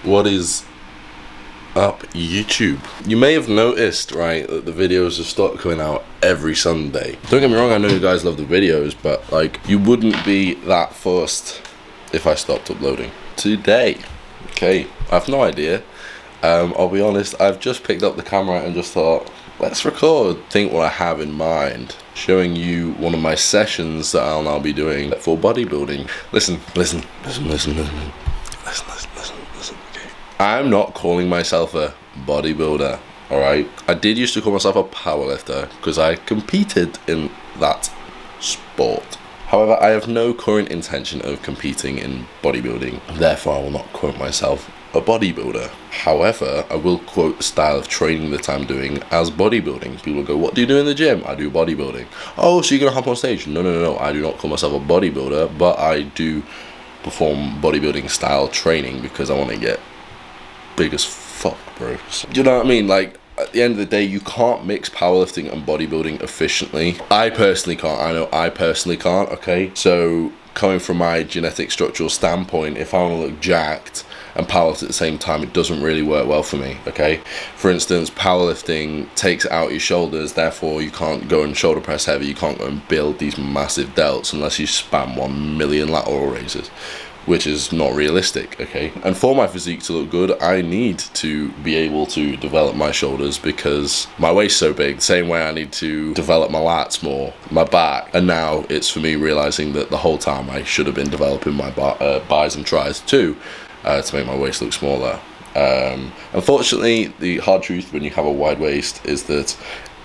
What is up, YouTube? You may have noticed, right, that the videos have started coming out every Sunday. Don't get me wrong, I know you guys love the videos, but like, you wouldn't be that fussed if I stopped uploading today. Okay, I have no idea. I'll be honest, I've just picked up the camera and just thought, let's record. Think what I have in mind, showing you one of my sessions that I'll now be doing for bodybuilding. Listen, okay. I'm not calling myself a bodybuilder, alright? I did used to call myself a powerlifter because I competed in that sport. However, I have no current intention of competing in bodybuilding. Therefore, I will not quote myself a bodybuilder. However, I will quote the style of training that I'm doing as bodybuilding. People go, what do you do in the gym? I do bodybuilding. Oh, so you're gonna hop on stage? No. I do not call myself a bodybuilder, but I do perform bodybuilding style training because I want to get big as fuck, bro. So, you know what I mean? Like, at the end of the day, you can't mix powerlifting and bodybuilding efficiently. I personally can't. I know I personally can't, okay? So, coming from my genetic structural standpoint, if I want to look jacked and powerlift at the same time, it doesn't really work well for me, okay? For instance, powerlifting takes out your shoulders, therefore you can't go and shoulder press heavy, you can't go and build these massive delts unless you spam 1 million lateral raises, which is not realistic, okay? And for my physique to look good, I need to be able to develop my shoulders because my waist's so big, the same way I need to develop my lats more, my back, and now it's for me realizing that the whole time I should have been developing my bis and tris too, to make my waist look smaller. Unfortunately, the hard truth when you have a wide waist is that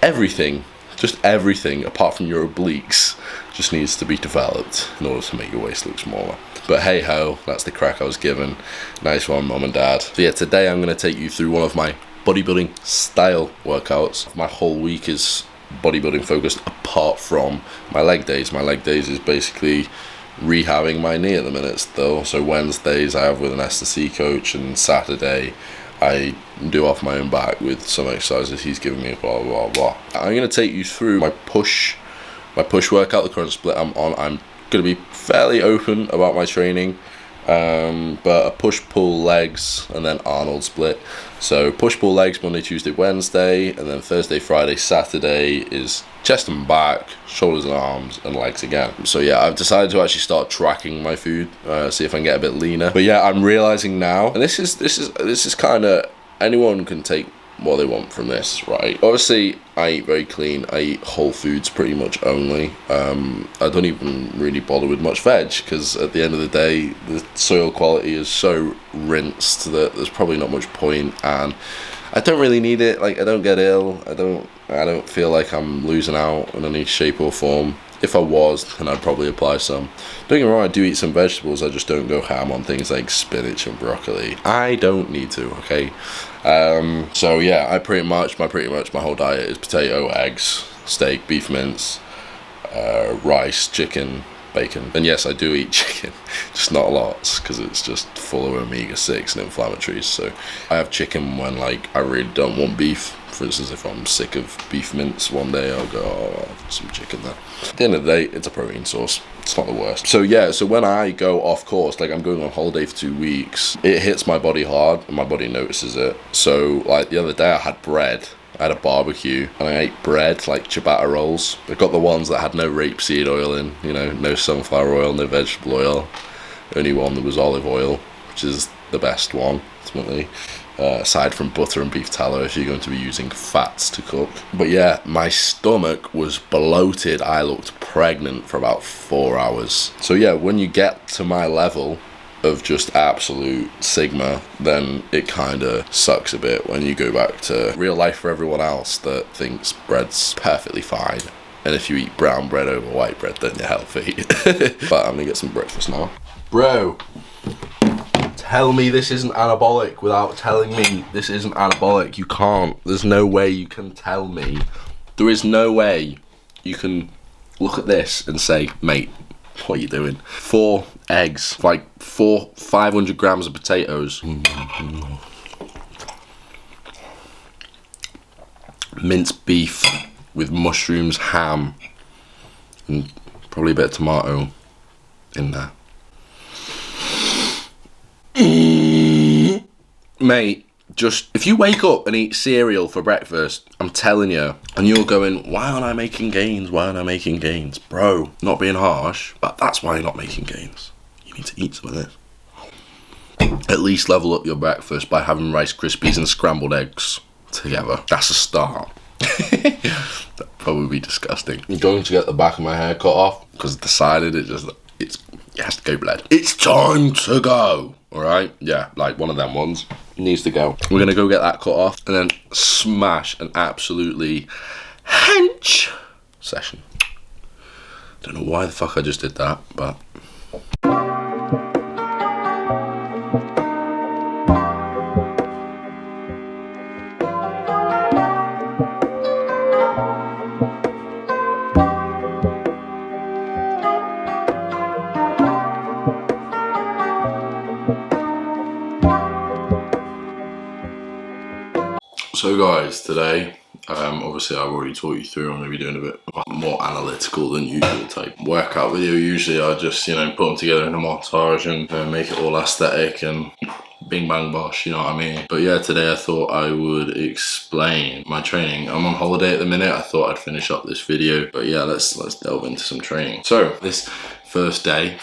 everything, just everything apart from your obliques, just needs to be developed in order to make your waist look smaller. But hey ho, that's the crack I was given. Nice one, mum and dad. So yeah, today I'm going to take you through one of my bodybuilding style workouts. My whole week is bodybuilding focused apart from my leg days. My leg days is basically rehabbing my knee at the minute still. So Wednesdays I have with an S&C coach, and Saturday I do off my own back with some exercises he's given me, blah blah blah. I'm going to take you through my push workout, the current split I'm on. I'm going to be fairly open about my training, but a push-pull legs and then Arnold split. So push-pull legs Monday, Tuesday, Wednesday, and then Thursday, Friday, Saturday is chest and back, shoulders and arms, and legs again. So yeah, I've decided to actually start tracking my food, see if I can get a bit leaner. But yeah, I'm realizing now, and this is kind of, anyone can take what they want from this, right? Obviously, I eat very clean. I eat whole foods pretty much only. I don't even really bother with much veg because at the end of the day, the soil quality is so rinsed that there's probably not much point, and I don't really need it. Like, I don't get ill. I don't feel like I'm losing out in any shape or form. If I was, then I'd probably apply some. Don't get me wrong, I do eat some vegetables. I just don't go ham on things like spinach and broccoli. I don't need to, okay? So yeah, my whole diet is potato, eggs, steak, beef mince, rice, chicken, bacon. And yes, I do eat chicken, just not a lot because it's just full of omega-6 and inflammatories. So I have chicken when, like, I really don't want beef. For instance, if I'm sick of beef mince one day, I'll go, oh, I'll have some chicken there. At the end of the day, it's a protein source. It's not the worst. So yeah, so when I go off course, like I'm going on holiday for 2 weeks, it hits my body hard and my body notices it. So like the other day I had bread. I had a barbecue and I ate bread, like ciabatta rolls. I got the ones that had no rapeseed oil in, you know, no sunflower oil, no vegetable oil. Only one that was olive oil, which is the best one, ultimately. Aside from butter and beef tallow, if you're going to be using fats to cook. But yeah, my stomach was bloated. I looked pregnant for about 4 hours. So yeah, when you get to my level of just absolute sigma, then it kind of sucks a bit when you go back to real life for everyone else that thinks bread's perfectly fine. And if you eat brown bread over white bread, then you're healthy. But I'm gonna get some breakfast now. Bro, tell me this isn't anabolic without telling me this isn't anabolic. You can't. There's no way you can tell me. There is no way you can look at this and say, mate, what are you doing? 4 eggs, like 500 grams of potatoes. Minced beef with mushrooms, ham, and probably a bit of tomato in there. Mate, just, if you wake up and eat cereal for breakfast, I'm telling you, and you're going, why aren't I making gains? Why aren't I making gains? Bro, not being harsh, but that's why you're not making gains. You need to eat some of this. At least level up your breakfast by having Rice Krispies and scrambled eggs together. That's a start. That'd probably be disgusting. I'm going to get the back of my hair cut off because I decided it has to go bled. It's time to go. Alright? Yeah, like one of them ones. Needs to go. We're going to go get that cut off and then smash an absolutely hench session. Don't know why the fuck I just did that, but... So guys, today, obviously I've already taught you through, I'm going to be doing a bit more analytical than usual type workout video. Usually I just, put them together in a montage and make it all aesthetic and bing bang bosh, you know what I mean? But yeah, today I thought I would explain my training. I'm on holiday at the minute. I thought I'd finish up this video, but yeah, let's delve into some training. So this first day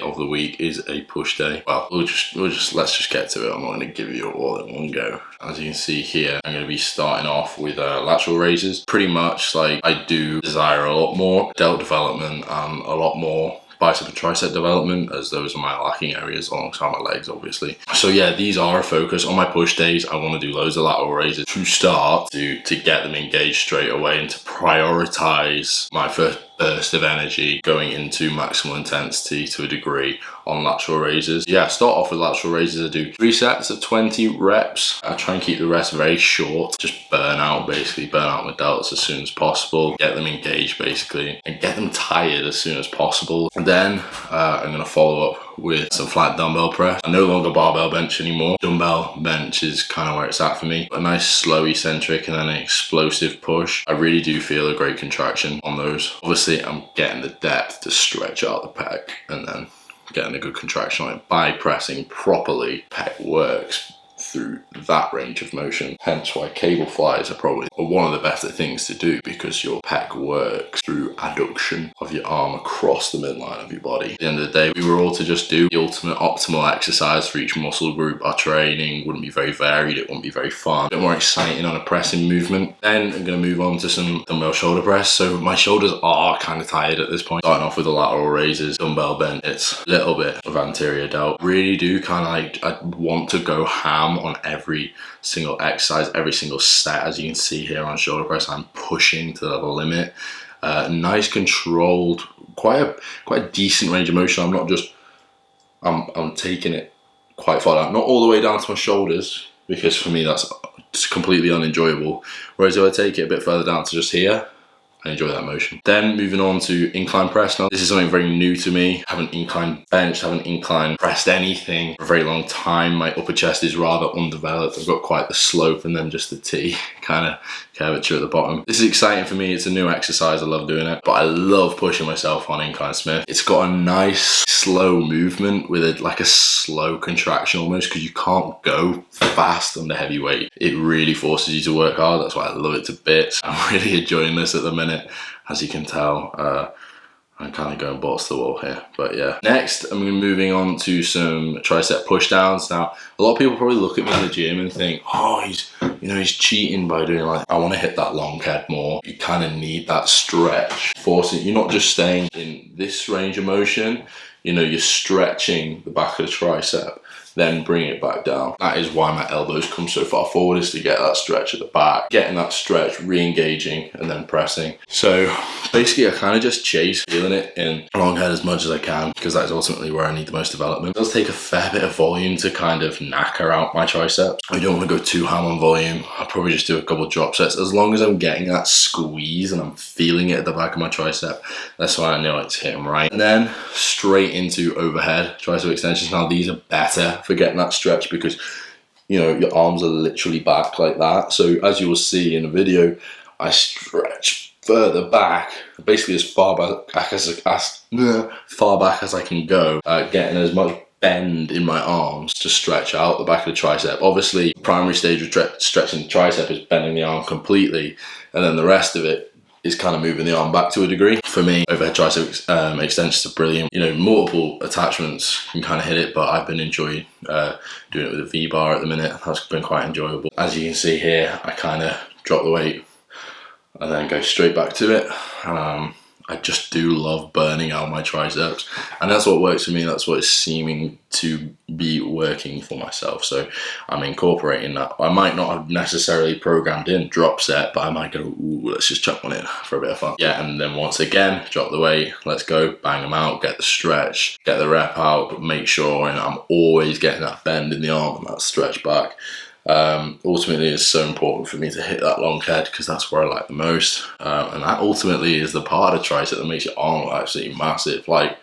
of the week is a push day. Well, let's just get to it. I'm not going to give you all in one go. As you can see here, I'm going to be starting off with lateral raises. Pretty much like I do desire a lot more delt development and a lot more bicep and tricep development, as those are my lacking areas alongside my legs, obviously. So yeah, these are a focus. On my push days, I want to do loads of lateral raises to start, to get them engaged straight away and to prioritize my first burst of energy going into maximal intensity to a degree on lateral raises. Yeah, start off with lateral raises. I do 3 sets of 20 reps. I try and keep the rest very short. Just burn out my delts as soon as possible. Get them engaged basically and get them tired as soon as possible. And then I'm going to follow up with some flat dumbbell press. I'm no longer barbell bench anymore. Dumbbell bench is kind of where it's at for me. A nice slow eccentric and then an explosive push. I really do feel a great contraction on those. Obviously I'm getting the depth to stretch out the pec and then getting a good contraction on it by pressing properly. Pec works through that range of motion, hence why cable flies are probably one of the better things to do, because your pec works through adduction of your arm across the midline of your body. At the end of the day, we were all to just do the ultimate optimal exercise for each muscle group. Our training wouldn't be very varied, it wouldn't be very fun, a bit more exciting on a pressing movement. Then I'm going to move on to some dumbbell shoulder press. So my shoulders are kind of tired at this point. Starting off with the lateral raises, dumbbell bench, it's a little bit of anterior delt. Really do kind of like, I want to go ham on every single exercise, every single set. As you can see here on shoulder press, I'm pushing to the limit. Nice controlled, quite a decent range of motion. I'm not just, I'm taking it quite far down, not all the way down to my shoulders, because for me that's completely unenjoyable. Whereas if I take it a bit further down to just here, I enjoy that motion. Then moving on to incline press. Now this is something very new to me. I haven't incline benched, haven't incline pressed anything for a very long time. My upper chest is rather undeveloped. I've got quite the slope and then just the T kind of curvature at the bottom. This is exciting for me. It's a new exercise. I love doing it, but I love pushing myself on incline Smith. It's got a nice slow movement with like a slow contraction almost, because you can't go fast under heavy weight. It really forces you to work hard. That's why I love it to bits. I'm really enjoying this at the minute. As you can tell, I'm kind of going balls to the wall here, but yeah. Next, I'm moving on to some tricep push downs. Now, a lot of people probably look at me in the gym and think, oh, he's cheating by doing like, I want to hit that long head more. You kind of need that stretch, forcing, you're not just staying in this range of motion, you're stretching the back of the tricep, then bring it back down. That is why my elbows come so far forward, is to get that stretch at the back, getting that stretch, re-engaging, and then pressing. So basically I kind of just chase feeling it in long head as much as I can, because that is ultimately where I need the most development. It does take a fair bit of volume to kind of knacker out my triceps. I don't want to go too ham on volume. I'll probably just do a couple drop sets. As long as I'm getting that squeeze and I'm feeling it at the back of my tricep, that's why I know it's hitting right. And then straight into overhead tricep extensions. Now these are better for getting that stretch, because your arms are literally back like that. So as you will see in the video, I stretch further back, basically as far back as I can go, getting as much bend in my arms to stretch out the back of the tricep. Obviously, primary stage of stretching the tricep is bending the arm completely, and then the rest of it is kind of moving the arm back to a degree. For me, overhead tricep extensions are brilliant. You know, multiple attachments can kind of hit it, but I've been enjoying doing it with a V-bar at the minute. That's been quite enjoyable. As you can see here, I kind of drop the weight and then go straight back to it. I just do love burning out my triceps, and that's what works for me. That's what is seeming to be working for myself. So I'm incorporating that. I might not have necessarily programmed in drop set, but I might go, ooh, let's just chuck one in for a bit of fun. Yeah, and then once again, drop the weight, let's go, bang them out, get the stretch, get the rep out, but make sure, and I'm always getting that bend in the arm and that stretch back. Ultimately, it's so important for me to hit that long head because that's where I like the most, and that ultimately is the part of the tricep that makes your arm look absolutely massive. Like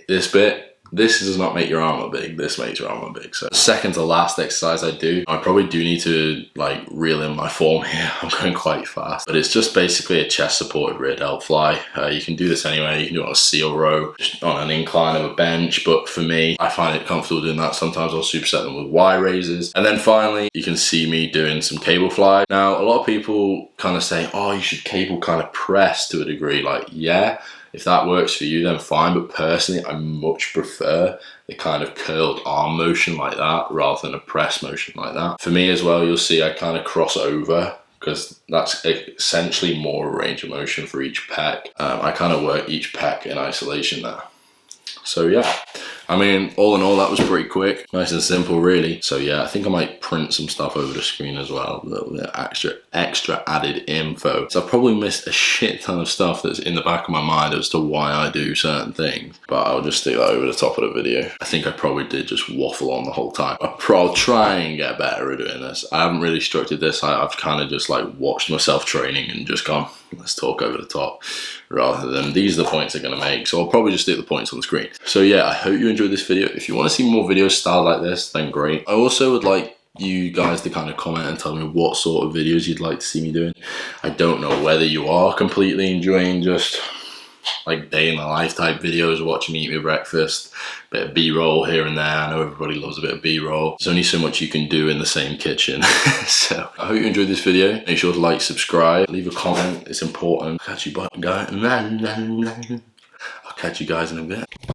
this bit, this does not make your arm look big, this makes your arm look big. So second to last exercise I do, I probably do need to like reel in my form here. I'm going quite fast, but it's just basically a chest supported rear delt fly. You can do this anywhere. You can do it on a seal row, just on an incline of a bench, but for me, I find it comfortable doing that. Sometimes I'll superset them with Y raises. And then finally, you can see me doing some cable fly. Now, a lot of people kind of say, oh, you should cable kind of press to a degree. Like, yeah, if that works for you, then fine. But personally, I much prefer the kind of curled arm motion like that rather than a press motion like that. For me as well, you'll see I kind of cross over because that's essentially more range of motion for each pec. I kind of work each pec in isolation there. So yeah, I mean, all in all, that was pretty quick, nice and simple, really. So yeah, I think I might print some stuff over the screen as well, a little bit extra added info. So I've probably missed a shit ton of stuff that's in the back of my mind as to why I do certain things, but I'll just stick that over the top of the video. I think I probably did just waffle on the whole time. I'll try and get better at doing this. I haven't really structured this. I've kind of just like watched myself training and just gone, let's talk over the top, rather than these are the points I'm going to make. So I'll probably just stick the points on the screen. So yeah, I hope you enjoyed this video. If you want to see more videos styled like this, then great. I also would like you guys to kind of comment and tell me what sort of videos you'd like to see me doing. I don't know whether you are completely enjoying just like day in the life type videos, watching me eat my breakfast, bit of B-roll here and there. I know everybody loves a bit of B-roll. There's only so much you can do in the same kitchen. So I hope you enjoyed this video. Make sure to like, subscribe, leave a comment. It's important. I'll catch you guys in a bit.